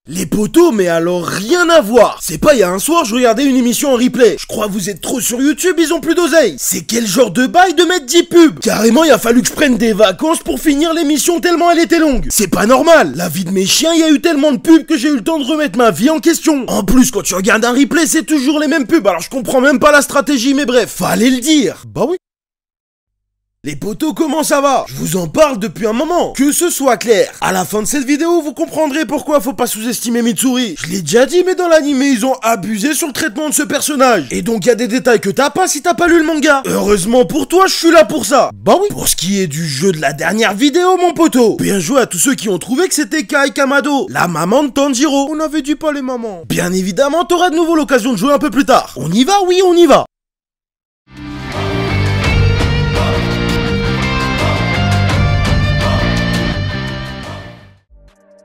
Les potos, mais alors rien à voir. C'est pas il y a un soir, je regardais une émission en replay. Je crois que vous êtes trop sur YouTube, ils ont plus d'oseille. C'est quel genre de bail de mettre 10 pubs? Carrément, il a fallu que je prenne des vacances pour finir l'émission tellement elle était longue. C'est pas normal. La vie de mes chiens, il y a eu tellement de pubs que j'ai eu le temps de remettre ma vie en question. En plus, quand tu regardes un replay, c'est toujours les mêmes pubs. Alors je comprends même pas la stratégie, mais bref, fallait le dire. Bah oui. Les potos, comment ça va? Je vous en parle depuis un moment. Que ce soit clair. À la fin de cette vidéo, vous comprendrez pourquoi faut pas sous-estimer Mitsuri. Je l'ai déjà dit, mais dans l'anime, ils ont abusé sur le traitement de ce personnage. Et donc, il y a des détails que t'as pas si t'as pas lu le manga. Heureusement pour toi, je suis là pour ça. Bah oui. Pour ce qui est du jeu de la dernière vidéo, mon poteau. Bien joué à tous ceux qui ont trouvé que c'était Kai Kamado, la maman de Tanjiro. On n'avait dit pas les mamans. Bien évidemment, t'auras de nouveau l'occasion de jouer un peu plus tard. On y va? Oui, on y va.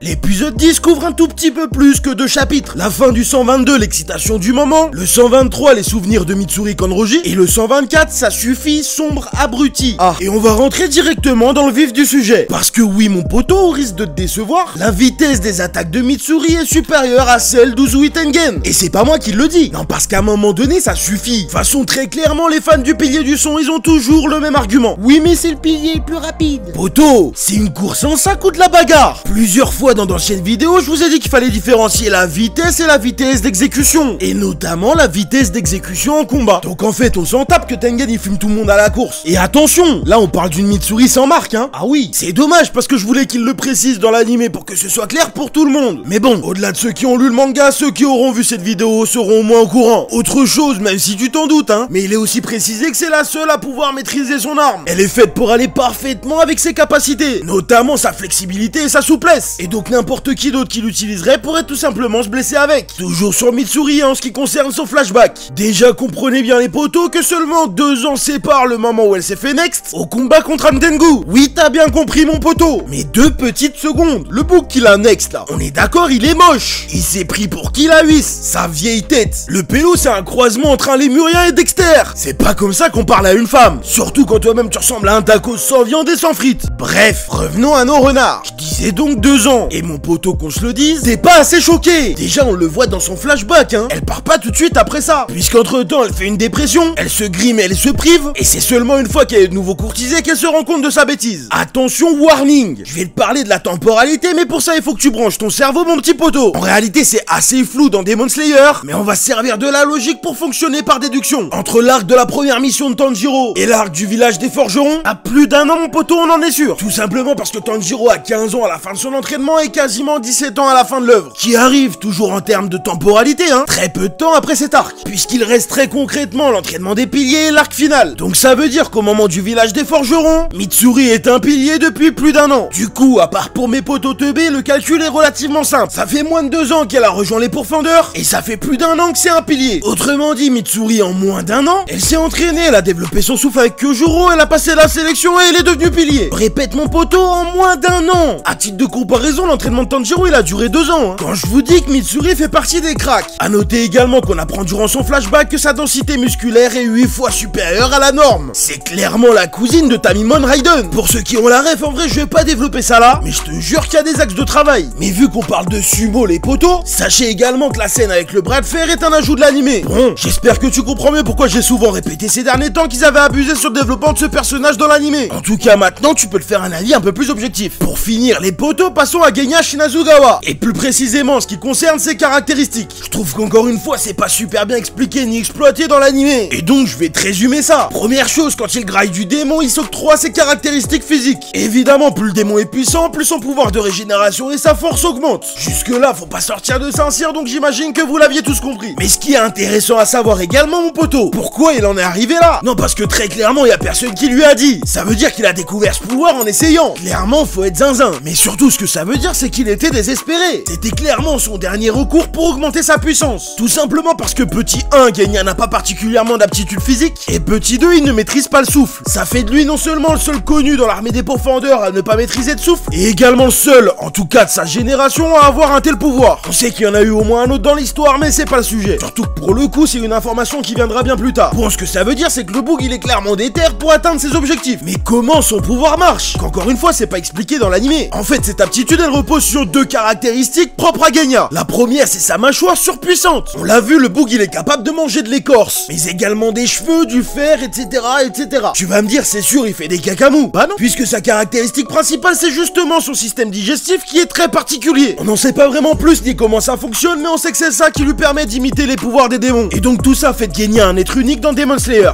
L'épisode 10 couvre un tout petit peu plus que 2 chapitres. La fin du 122, l'excitation du moment. Le 123, les souvenirs de Mitsuri Kanroji. Et le 124, ça suffit, sombre abruti. Ah, et on va rentrer directement dans le vif du sujet. Parce que oui, mon poteau, au risque de te décevoir, la vitesse des attaques de Mitsuri est supérieure à celle d'Uzui Tengen. Et c'est pas moi qui le dis. Non, parce qu'à un moment donné, ça suffit. De façon très clairement, les fans du pilier du son, ils ont toujours le même argument. Oui, mais c'est le pilier le plus rapide. Poteau, c'est une course en sac ou de la bagarre? Plusieurs fois dans d'anciennes vidéos, je vous ai dit qu'il fallait différencier la vitesse et la vitesse d'exécution. Et notamment la vitesse d'exécution en combat. Donc en fait, on s'en tape que Tengen il fume tout le monde à la course. Et attention, là on parle d'une Mitsuri sans marque, hein. Ah oui, c'est dommage parce que je voulais qu'il le précise dans l'anime pour que ce soit clair pour tout le monde. Mais bon, au-delà de ceux qui ont lu le manga, ceux qui auront vu cette vidéo seront au moins au courant. Autre chose, même si tu t'en doutes, hein. Mais il est aussi précisé que c'est la seule à pouvoir maîtriser son arme. Elle est faite pour aller parfaitement avec ses capacités, notamment sa flexibilité et sa souplesse. Et donc n'importe qui d'autre qui l'utiliserait pourrait tout simplement se blesser avec. Toujours sur Mitsuri en ce qui concerne son flashback. Déjà comprenez bien les potos que seulement 2 ans séparent le moment où elle s'est fait next au combat contre Antengu. Oui, t'as bien compris mon poteau. Mais 2 petites secondes. Le bouc qu'il a next là, on est d'accord, il est moche. Il s'est pris pour qui la huisse? Sa vieille tête. Le pélo c'est un croisement entre un lémurien et Dexter. C'est pas comme ça qu'on parle à une femme. Surtout quand toi-même tu ressembles à un tacos sans viande et sans frites. Bref, revenons à nos renards. Je disais donc 2 ans. Et mon poteau, qu'on se le dise, t'es pas assez choqué. Déjà on le voit dans son flashback, hein. Elle part pas tout de suite après ça, puisqu'entre temps elle fait une dépression, elle se grime et elle se prive, et c'est seulement une fois qu'elle est de nouveau courtisée qu'elle se rend compte de sa bêtise. Attention, warning, je vais te parler de la temporalité, mais pour ça il faut que tu branches ton cerveau mon petit poteau. En réalité c'est assez flou dans Demon Slayer, mais on va se servir de la logique pour fonctionner par déduction. Entre l'arc de la première mission de Tanjiro et l'arc du village des forgerons, à plus d'1 an mon poteau, on en est sûr. Tout simplement parce que Tanjiro a 15 ans à la fin de son entraînement et quasiment 17 ans à la fin de l'œuvre, qui arrive toujours en termes de temporalité, hein, très peu de temps après cet arc, puisqu'il reste très concrètement l'entraînement des piliers et l'arc final. Donc ça veut dire qu'au moment du village des forgerons, Mitsuri est un pilier depuis plus d'1 an. Du coup, à part pour mes potos teubés, le calcul est relativement simple. Ça fait moins de 2 ans qu'elle a rejoint les pourfendeurs, et ça fait plus d'1 an que c'est un pilier. Autrement dit, Mitsuri en moins d'1 an, elle s'est entraînée, elle a développé son souffle avec Kyojuro, elle a passé la sélection et elle est devenue pilier. Répète mon poteau, en moins d'1 an. À titre de comparaison, l'entraînement de Tanjiro il a duré 2 ans, hein. Quand je vous dis que Mitsuri fait partie des cracks. À noter également qu'on apprend durant son flashback que sa densité musculaire est 8 fois supérieure à la norme. C'est clairement la cousine de Tamimon Raiden. Pour ceux qui ont la ref, en vrai je vais pas développer ça là, mais je te jure qu'il y a des axes de travail. Mais vu qu'on parle de sumo les potos, sachez également que la scène avec le bras de fer est un ajout de l'animé. Bon, j'espère que tu comprends mieux pourquoi j'ai souvent répété ces derniers temps qu'ils avaient abusé sur le développement de ce personnage dans l'animé. En tout cas maintenant tu peux te faire un avis un peu plus objectif. Pour finir les potos, passons à Genya Shinazugawa. Et plus précisément en ce qui concerne ses caractéristiques. Je trouve qu'encore une fois c'est pas super bien expliqué ni exploité dans l'animé. Et donc je vais te résumer ça. Première chose, quand il graille du démon, il s'octroie ses caractéristiques physiques. Évidemment, plus le démon est puissant, plus son pouvoir de régénération et sa force augmente. Jusque là, faut pas sortir de Saint-Cyr, donc j'imagine que vous l'aviez tous compris. Mais ce qui est intéressant à savoir également mon poteau, pourquoi il en est arrivé là? Non, parce que très clairement, y a personne qui lui a dit. Ça veut dire qu'il a découvert ce pouvoir en essayant. Clairement, faut être zinzin. Mais surtout, ce que ça veut dire, c'est qu'il était désespéré. C'était clairement son dernier recours pour augmenter sa puissance. Tout simplement parce que petit 1, Genya n'a pas particulièrement d'aptitude physique, et petit 2, il ne maîtrise pas le souffle. Ça fait de lui non seulement le seul connu dans l'armée des pourfendeurs à ne pas maîtriser de souffle, et également le seul, en tout cas de sa génération, à avoir un tel pouvoir. On sait qu'il y en a eu au moins un autre dans l'histoire, mais c'est pas le sujet. Surtout que pour le coup, c'est une information qui viendra bien plus tard. Bon, ce que ça veut dire, c'est que le bug, il est clairement déter pour atteindre ses objectifs. Mais comment son pouvoir marche? Qu'encore une fois, c'est pas expliqué dans l'animé. En fait, cette aptitude, elle repose sur deux caractéristiques propres à Genya. La première, c'est sa mâchoire surpuissante. On l'a vu, le Boog il est capable de manger de l'écorce, mais également des cheveux, du fer, etc., etc. Tu vas me dire, c'est sûr, il fait des cacamous. Bah non, puisque sa caractéristique principale, c'est justement son système digestif qui est très particulier. On n'en sait pas vraiment plus ni comment ça fonctionne, mais on sait que c'est ça qui lui permet d'imiter les pouvoirs des démons. Et donc tout ça fait de Genya un être unique dans Demon Slayer.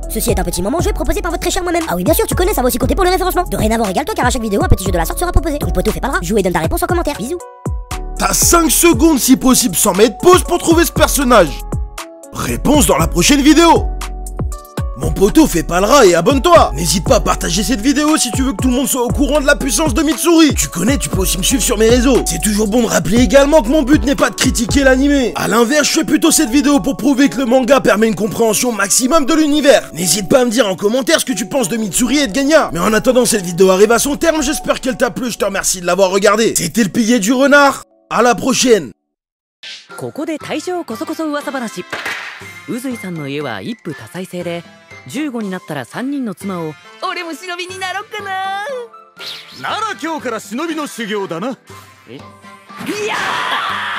Ceci est un petit moment joué proposé par votre très cher moi-même. Ah oui, bien sûr, tu connais, ça va aussi compter pour le référencement. Dorénavant, régale-toi car à chaque vidéo, un petit jeu de la sorte sera proposé. Donc poteau, fais pas le rat, joue et donne ta réponse en commentaire. Bisous. T'as 5 secondes si possible sans mettre pause pour trouver ce personnage. Réponse dans la prochaine vidéo. Mon poteau, fais pas le rat et abonne-toi. N'hésite pas à partager cette vidéo si tu veux que tout le monde soit au courant de la puissance de Mitsuri. Tu connais, tu peux aussi me suivre sur mes réseaux. C'est toujours bon de rappeler également que mon but n'est pas de critiquer l'anime. À l'inverse, je fais plutôt cette vidéo pour prouver que le manga permet une compréhension maximum de l'univers. N'hésite pas à me dire en commentaire ce que tu penses de Mitsuri et de Genya. Mais en attendant, cette vidéo arrive à son terme, j'espère qu'elle t'a plu, je te remercie de l'avoir regardée. C'était le pilier du renard, à la prochaine. ここで大正こそこそ噂話。宇髄さんの家は一夫多妻制で、15になったら3人の妻を俺も忍びになろっかな。なら今日から忍びの修行だな。いやー